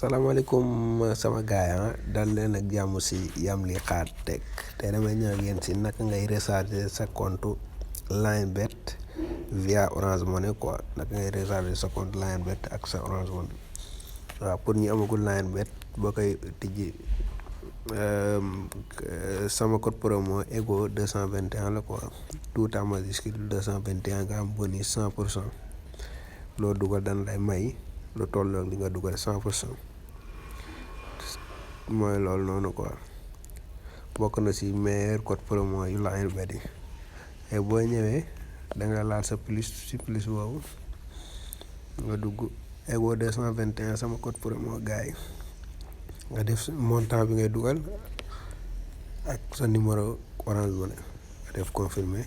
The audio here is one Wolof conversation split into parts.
salaamaaleykum sama gaay dal leen ak jàmm si yam li xaar teg te damay ñëw ak yéen si naka ngay recharger sa compte linebet via Orange Money quoi naka ngay recharger sa compte linebet ak sa Orange Money waaw pour ñu amagul linebet boo koy tijji sama code promo EGO221 la quoi tout en majuscule 221 nga am bonus 100% loo dugal dan lay may lu tolloog li nga dugal 100% mooy loolu noonu quoi bokk na si meilleur code promo yu linebet yi et boo ñëwee da nga laal sa plus si plus boobu nga dugg EGO221 sama code promo gars yi nga def montant bi ngay dugal ak sa numéro Orange Money nga def confirmer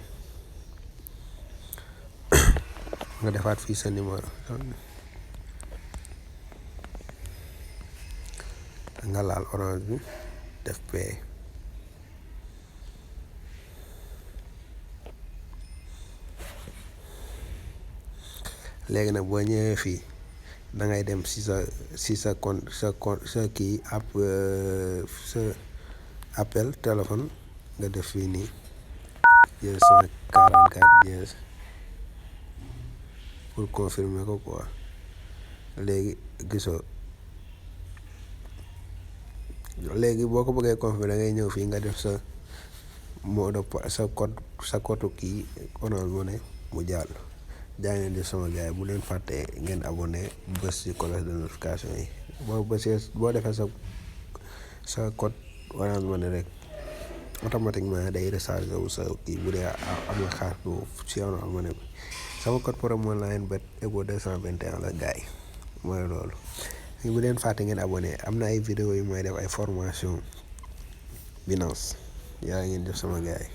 nga defaat fii sa numéro nga laal orange bi def pay léegi nag boo ñëwee fii da ngay dem si sa compte sa kii app sa appel téléphone nga def fii nii 244 pour confirmer ko quoi léegi gisoo léegi boo ko bëggee confirmer da ngay ñëw fii nga def sa mot de sa code kii Orange Money mu jàll jaa ngeen def sama gars yi bu leen fàttee ngeen abonné bës ci cloche de notification yi boo defee sa code Orange Money rek automatiquement day recharger wu sa kii bu dee am nga xaar bu ci Orange Money bi sama code promo linebet EGO221 la gars yi mooy loolu bu leen fàtte ngeen abonné am na ay vidéo yu may def ay formation Binance yaa ngeen def sama gars yi